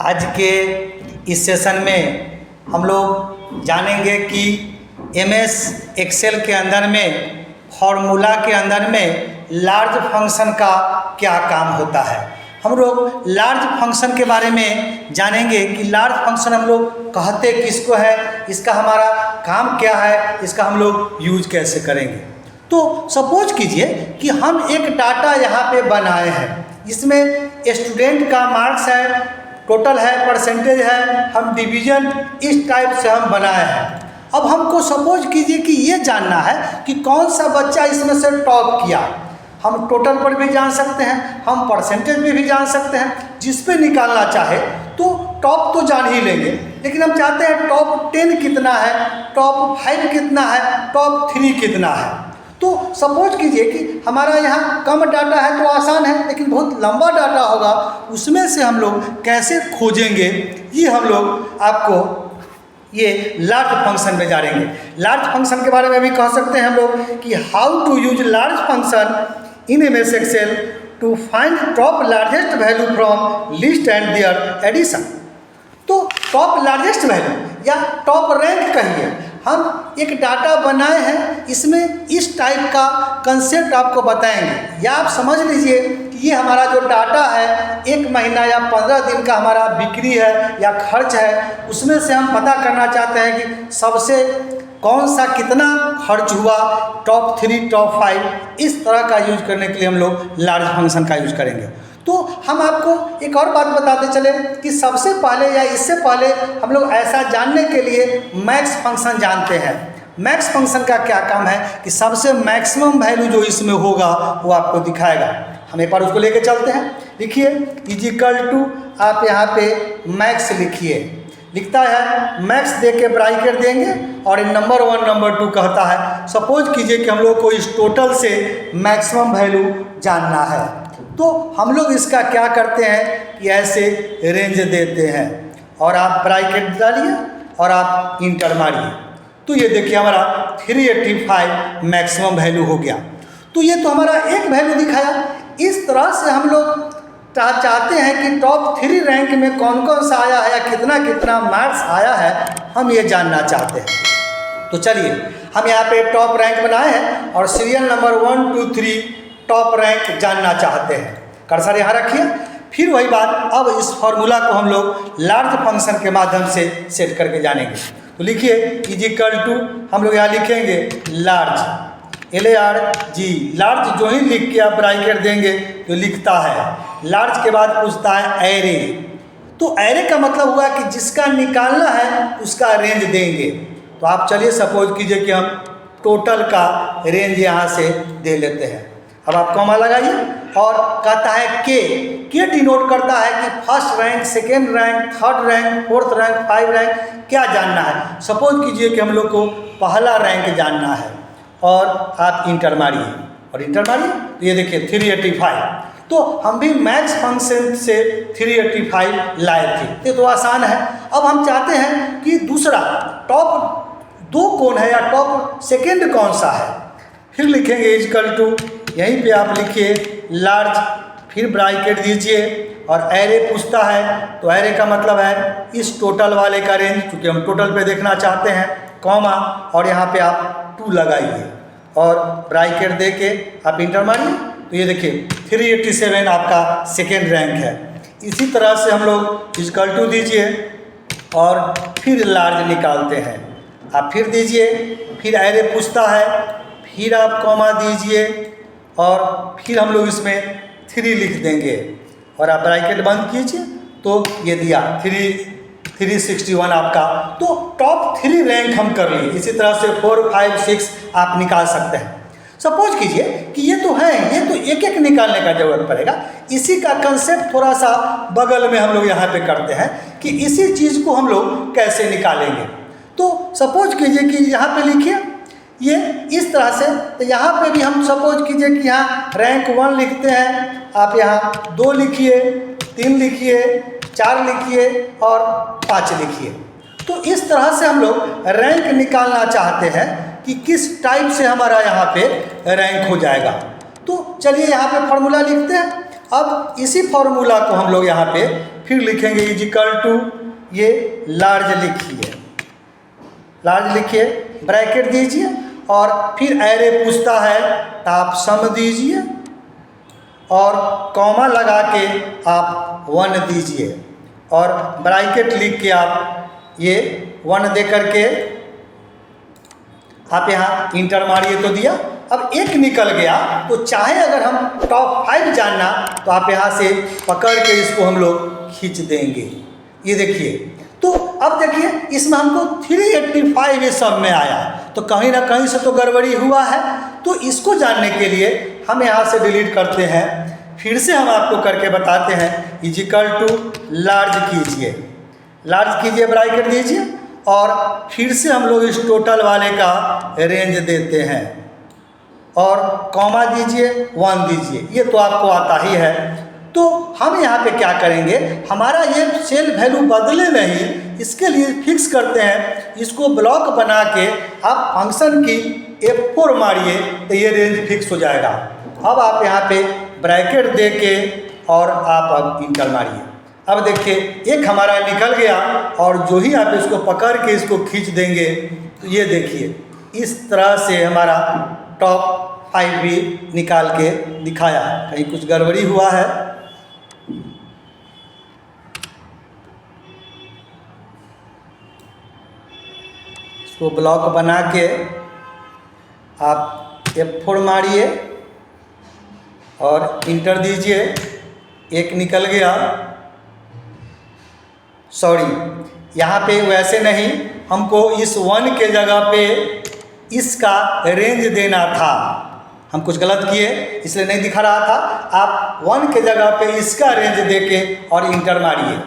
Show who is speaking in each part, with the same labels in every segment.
Speaker 1: आज के इस सेशन में हम लोग जानेंगे कि एमएस एक्सेल के अंदर में फॉर्मूला के अंदर में लार्ज फंक्शन का क्या काम होता है। हम लोग लार्ज फंक्शन के बारे में जानेंगे कि लार्ज फंक्शन हम लोग कहते किसको है, इसका हमारा काम क्या है, इसका हम लोग यूज कैसे करेंगे। तो सपोज कीजिए कि हम एक डाटा यहाँ पे बनाए हैं, इसमें स्टूडेंट का मार्क्स है, टोटल है, परसेंटेज है, हम डिवीजन इस टाइप से हम बनाए हैं। अब हमको सपोज कीजिए कि ये जानना है कि कौन सा बच्चा इसमें से टॉप किया। हम टोटल पर भी जान सकते हैं, हम परसेंटेज में भी जान सकते हैं, जिस पे निकालना चाहे तो टॉप तो जान ही लेंगे, लेकिन हम चाहते हैं टॉप 10 कितना है, टॉप 5 कितना है, टॉप 3 कितना है। तो सपोज कीजिए कि हमारा यहाँ कम डाटा है तो आसान है, लेकिन बहुत लंबा डाटा होगा, उसमें से हम लोग कैसे खोजेंगे, ये हम लोग आपको ये लार्ज फंक्शन में जानेंगे। लार्ज फंक्शन के बारे में भी कह सकते हैं हम लोग कि how to use large function in MS Excel to find top largest value from list and their addition. तो टॉप लार्जेस्ट वैल्यू या टॉप रैंक कहिए, हम एक डाटा बनाए हैं, इसमें इस टाइप का कंसेप्ट आपको बताएंगे। या आप समझ लीजिए कि ये हमारा जो डाटा है 1 महीना या 15 दिन का हमारा बिक्री है या खर्च है, उसमें से हम पता करना चाहते हैं कि सबसे कौन सा कितना खर्च हुआ, टॉप 3 टॉप 5, इस तरह का यूज करने के लिए हम लोग लार्ज फंक्शन का यूज करेंगे। तो हम आपको एक और बात बताते चले कि सबसे पहले या इससे पहले हम लोग ऐसा जानने के लिए मैक्स फंक्शन जानते हैं। मैक्स फंक्शन का क्या काम है कि सबसे मैक्सिमम वैल्यू जो इसमें होगा वो आपको दिखाएगा। हम एक बार उसको लेके चलते हैं। लिखिए इजिकल टू, आप यहाँ पे मैक्स लिखिए, लिखता है मैक्स दे के ब्रैकेट देंगे और नंबर 1 नंबर 2 कहता है। सपोज कीजिए कि हम लोग को इस टोटल से मैक्सिमम वैल्यू जानना है, तो हम लोग इसका क्या करते हैं कि ऐसे रेंज देते हैं और आप ब्रैकेट डालिए और आप इंटर मारिए। तो ये देखिए हमारा 385 मैक्सिमम वैल्यू हो गया। तो ये तो हमारा एक वैल्यू दिखाया। इस तरह से हम लोग चाहते हैं कि टॉप 3 रैंक में कौन कौन सा आया है या कितना कितना मार्क्स आया है, हम ये जानना चाहते हैं। तो चलिए हम यहाँ पे टॉप रैंक बनाए हैं और सीरियल नंबर 1 2 3 टॉप रैंक जानना चाहते हैं। कर्सर यहाँ रखिए। फिर वही बात, अब इस फॉर्मूला को हम लोग लार्ज फंक्शन के माध्यम से सेट करके जानेंगे। तो लिखिए इजिकल टू, हम लोग यहाँ लिखेंगे लार्ज, LARG, लार्ज जो ही लिख के आप ब्रैकेट देंगे तो लिखता है। लार्ज के बाद पूछता है एरे। तो एरे का मतलब हुआ कि जिसका निकालना है उसका रेंज देंगे। तो आप चलिए सपोज कीजिए कि हम टोटल का रेंज यहाँ से दे लेते हैं। अब आप कॉमा लगाइए और कहता है के डिनोट करता है कि first rank, second rank, third rank, fourth rank, 5 rank क्या जानना है। सपोज कीजिए कि हम लोग को पहला रैंक जानना है और आप इंटर मारिए और इंटर मारिए, तो ये देखिए 385। तो हम भी मैक्स फंक्शन से 385 लाए थे, ये तो आसान है। अब हम चाहते हैं कि दूसरा टॉप 2 कौन है या टॉप सेकेंड कौन सा है। फिर लिखेंगे इजिकल टू, यहीं पे आप लिखिए लार्ज, फिर ब्रैकेट दीजिए और एरे पूछता है। तो एरे का मतलब है इस टोटल वाले का रेंज, क्योंकि हम टोटल पे देखना चाहते हैं, कॉमा और यहाँ पे आप 2 लगाइए और ब्रैकेट दे के आप इंटर मारिए। तो ये देखिए 387 आपका सेकेंड रैंक है। इसी तरह से हम लोग इजिकल टू दीजिए और फिर लार्ज निकालते हैं, आप फिर दीजिए, फिर एरे पूछता है, फिर आप कॉमा दीजिए और फिर हम लोग इसमें 3 लिख देंगे और आप ब्रैकेट बंद कीजिए। तो ये दिया 361 आपका। तो टॉप 3 रैंक हम कर लिए। इसी तरह से 4 5 6 आप निकाल सकते हैं। सपोज कीजिए कि ये तो है, ये तो एक एक निकालने का जरूरत पड़ेगा। इसी का कंसेप्ट थोड़ा सा बगल में हम लोग यहाँ पे करते हैं कि इसी चीज़ को हम लोग कैसे निकालेंगे। तो सपोज कीजिए कि यहाँ पे लिखिए ये इस तरह से, तो यहाँ पे भी हम सपोज कीजिए कि यहाँ रैंक 1 लिखते हैं, आप यहाँ 2 लिखिए, 3 लिखिए, 4 लिखिए और 5 लिखिए। तो इस तरह से हम लोग रैंक निकालना चाहते हैं कि किस टाइप से हमारा यहाँ पे रैंक हो जाएगा। तो चलिए यहाँ पे फॉर्मूला लिखते हैं। अब इसी फॉर्मूला को हम लोग यहाँ पे फिर लिखेंगे इज इक्वल टू, ये लार्ज लिखिए, लार्ज लिखिए, ब्रैकेट दीजिए और फिर एरे पूछता है तो आप सम दीजिए और कॉमा लगा के आप 1 दीजिए और ब्रैकेट लिख के आप ये 1 दे करके आप यहाँ इंटर मारिए तो दिया। अब एक निकल गया तो चाहे अगर हम टॉप 5 जानना तो आप यहाँ से पकड़ के इसको हम लोग खींच देंगे। ये देखिए, तो अब देखिए इसमें हमको 385 इस सब में आया, तो कहीं ना कहीं से तो गड़बड़ी हुआ है। तो इसको जानने के लिए हम यहाँ से डिलीट करते हैं, फिर से हम आपको करके बताते हैं। इज इक्वल टू लार्ज कीजिए, लार्ज कीजिए, ब्रैकेट दीजिए और फिर से हम लोग इस टोटल वाले का रेंज देते हैं और कॉमा दीजिए, 1 दीजिए। ये तो आपको आता ही है। तो हम यहाँ पे क्या करेंगे, हमारा ये सेल वैल्यू बदले नहीं, इसके लिए फिक्स करते हैं। इसको ब्लॉक बना के आप फंक्शन की F4 मारिए तो ये रेंज फिक्स हो जाएगा। अब आप यहाँ पे ब्रैकेट दे के और आप अब इंटर मारिए। अब देखिए एक हमारा निकल गया और जो ही आप इसको पकड़ के इसको खींच देंगे तो ये देखिए इस तरह से हमारा टॉप 5 भी निकाल के दिखाया। कहीं कुछ गड़बड़ी हुआ है? इसको ब्लॉक बना के आप F4 मारिए और इंटर दीजिए। एक निकल गया, सॉरी यहाँ पे वैसे नहीं, हमको इस 1 के जगह पे इसका रेंज देना था। हम कुछ गलत किए इसलिए नहीं दिखा रहा था। आप 1 के जगह पे इसका रेंज देके और इंटर मारिए।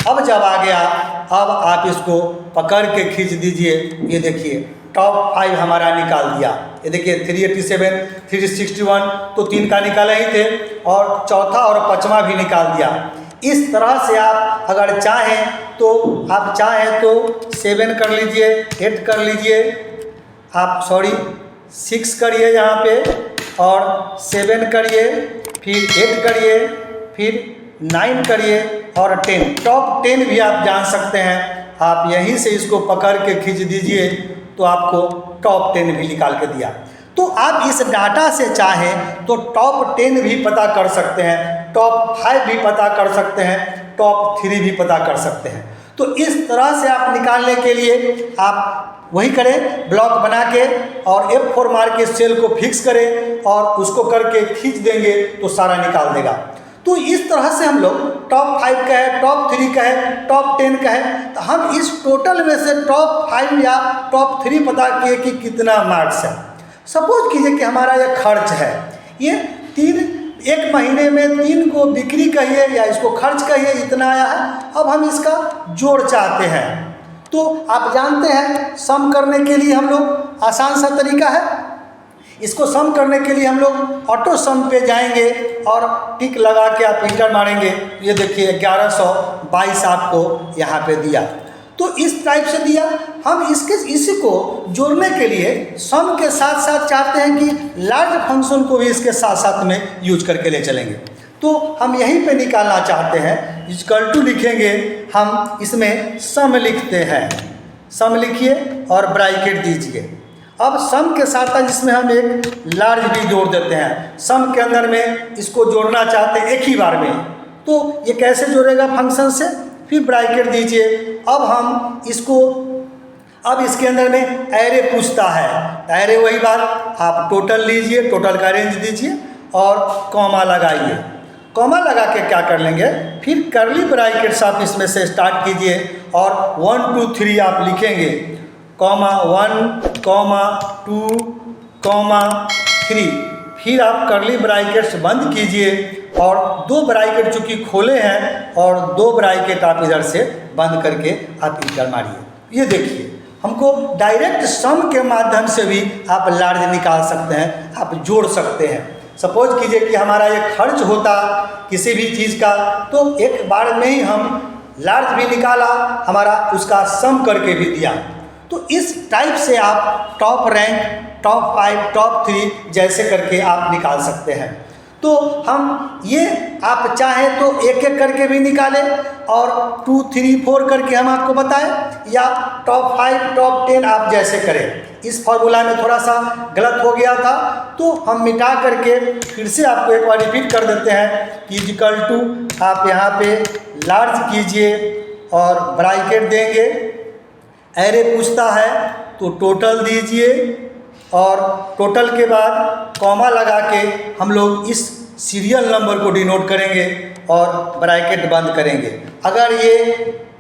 Speaker 1: अब जब आ गया, अब आप इसको पकड़ के खींच दीजिए। ये देखिए टॉप 5 हमारा निकाल दिया। ये देखिए 387, 361 तो 3 का निकाले ही थे और चौथा और 5वां भी निकाल दिया। इस तरह से आप अगर चाहें तो 7 कर लीजिए, 8 कर लीजिए, आप 6 करिए यहाँ पे और 7 करिए, फिर 8 करिए, फिर 9 करिए और 10। टॉप 10 भी आप जान सकते हैं। आप यहीं से इसको पकड़ के खींच दीजिए तो आपको टॉप 10 भी निकाल के दिया। तो आप इस डाटा से चाहें तो टॉप 10 भी पता कर सकते हैं, टॉप 5 भी पता कर सकते हैं, टॉप 3 भी पता कर सकते हैं। तो इस तरह से आप निकालने के लिए आप वही करें, ब्लॉक बना के और F4 मार के सेल को फिक्स करें और उसको करके खींच देंगे तो सारा निकाल देगा। तो इस तरह से हम लोग टॉप 5 का है, टॉप 3 का है, टॉप 10 का है, तो हम इस टोटल में से टॉप 5 या टॉप 3 पता किए कि कितना मार्क्स है। सपोज कीजिए कि हमारा ये खर्च है, ये 1 महीने में 3 को बिक्री कहिए या इसको खर्च कहिए, इतना आया है। अब हम इसका जोड़ चाहते हैं तो आप जानते हैं सम करने के लिए हम लोग आसान सा तरीका है। इसको सम करने के लिए हम लोग ऑटो सम पे जाएंगे और टिक लगा के आप इंटर मारेंगे। ये देखिए 1122 आपको यहाँ पे दिया। तो इस टाइप से दिया। हम इसी को जोड़ने के लिए सम के साथ साथ चाहते हैं कि लार्ज फंक्शन को भी इसके साथ साथ में यूज करके ले चलेंगे। तो हम यहीं पे निकालना चाहते हैं। इक्वल टू लिखेंगे, हम इसमें सम लिखते हैं, सम लिखिए और ब्रैकेट दीजिए। अब सम के साथ साथ इसमें हम एक लार्ज भी जोड़ देते हैं। सम के अंदर में इसको जोड़ना चाहते हैं एक ही बार में, तो ये कैसे जोड़ेगा फंक्शन से, फिर ब्रैकेट दीजिए। अब इसके अंदर में एरे पूछता है, एरे वही बात, आप टोटल लीजिए, टोटल का रेंज दीजिए और कॉमा लगाइए। कॉमा लगा के क्या कर लेंगे, फिर कर्ली ब्रैकेट्स आप इसमें से स्टार्ट कीजिए और 1 2 3 आप लिखेंगे, कॉमा 1 कॉमा 2 कॉमा 3, फिर आप कर्ली ब्रैकेट्स बंद कीजिए और 2 ब्रैकेट चूँकि खोले हैं और 2 ब्रैकेट आप इधर से बंद करके आप इंटर मारिए। ये देखिए हमको डायरेक्ट सम के माध्यम से भी आप लार्ज निकाल सकते हैं, आप जोड़ सकते हैं। सपोज कीजिए कि हमारा ये खर्च होता किसी भी चीज़ का, तो एक बार में ही हम लार्ज भी निकाला, हमारा उसका सम करके भी दिया। तो इस टाइप से आप टॉप रैंक, टॉप 5, टॉप 3 जैसे करके आप निकाल सकते हैं। तो हम ये आप चाहें तो एक एक करके भी निकालें और 2, 3, 4 करके हम आपको बताएं, या टॉप 5, टॉप 10 आप जैसे करें। इस फॉर्मूला में थोड़ा सा गलत हो गया था तो हम मिटा करके फिर से आपको एक बार रिपीट कर देते हैं कि इक्वल टू आप यहाँ पे लार्ज कीजिए और ब्रैकेट देंगे, एरे पूछता है तो टोटल दीजिए और टोटल के बाद कॉमा लगा के हम लोग इस सीरियल नंबर को डिनोट करेंगे और ब्रैकेट बंद करेंगे। अगर ये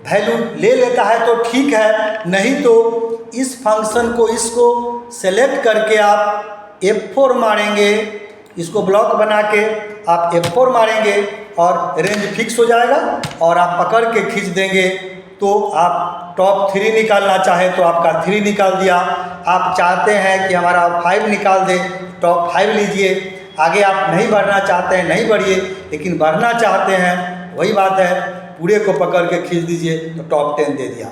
Speaker 1: वैल्यू ले लेता है तो ठीक है, नहीं तो इस फंक्शन को इसको सेलेक्ट करके आप F4 मारेंगे, इसको ब्लॉक बना के आप F4 मारेंगे और रेंज फिक्स हो जाएगा और आप पकड़ के खींच देंगे तो आप टॉप 3 निकालना चाहे तो आपका 3 निकाल दिया। आप चाहते हैं कि हमारा 5 निकाल दे, टॉप 5 लीजिए। आगे आप नहीं बढ़ना चाहते हैं नहीं बढ़िए, लेकिन बढ़ना चाहते हैं वही बात है, पूरे को पकड़ के खींच दीजिए तो टॉप 10 दे दिया।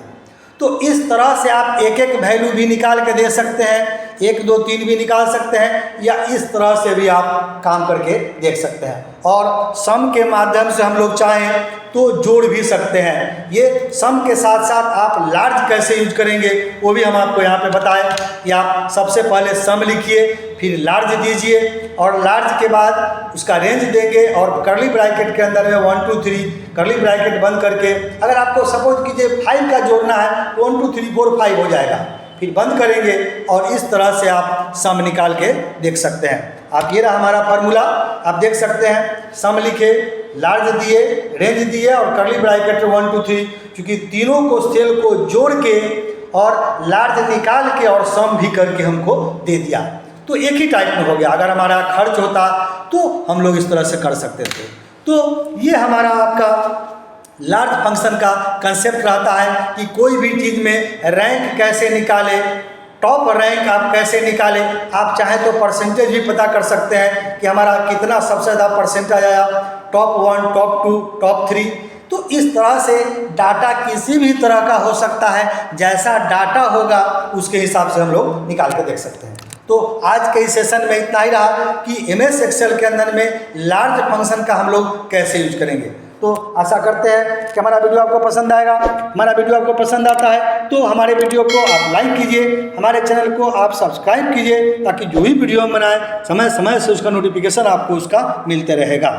Speaker 1: तो इस तरह से आप एक एक वैल्यू भी निकाल के दे सकते हैं, 1, 2, 3 भी निकाल सकते हैं, या इस तरह से भी आप काम करके देख सकते हैं। और सम के माध्यम से हम लोग चाहें तो जोड़ भी सकते हैं। ये सम के साथ साथ आप लार्ज कैसे यूज करेंगे वो भी हम आपको यहाँ पे बताएं कि आप सबसे पहले सम लिखिए, फिर लार्ज दीजिए और लार्ज के बाद उसका रेंज देंगे और करली ब्रैकेट के अंदर में 1, 2, 3 करली ब्रैकेट बंद करके, अगर आपको सपोज कीजिए 5 का जोड़ना है तो 1, 2, 3, 4, 5 हो जाएगा, फिर बंद करेंगे और इस तरह से आप सम निकाल के देख सकते हैं। आप ये रहा हमारा फार्मूला, आप देख सकते हैं, सम लिखे, लार्ज दिए, रेंज दिए और करली ब्रैकेट 1, 2, 3, क्योंकि तीनों को सेल को जोड़ के और लार्ज निकाल के और सम भी करके हमको दे दिया, तो एक ही टाइप में हो गया। अगर हमारा खर्च होता तो हम लोग इस तरह से कर सकते थे। तो ये हमारा आपका लार्ज फंक्शन का कंसेप्ट रहता है कि कोई भी चीज़ में रैंक कैसे निकाले, टॉप रैंक आप कैसे निकालें। आप चाहें तो परसेंटेज भी पता कर सकते हैं कि हमारा कितना सबसे ज़्यादा परसेंटेज आया, टॉप 1, टॉप 2, टॉप 3। तो इस तरह से डाटा किसी भी तरह का हो सकता है, जैसा डाटा होगा उसके हिसाब से हम लोग निकाल के देख सकते हैं। तो आज के इस सेशन में इतना ही रहा कि MS एक्सेल के अंदर में लार्ज फंक्शन का हम लोग कैसे यूज करेंगे। तो आशा करते हैं कि हमारा वीडियो आपको पसंद आएगा। हमारा वीडियो आपको पसंद आता है तो हमारे वीडियो को आप लाइक कीजिए, हमारे चैनल को आप सब्सक्राइब कीजिए, ताकि जो भी वीडियो हम बनाएं समय समय से उसका नोटिफिकेशन आपको उसका मिलते रहेगा।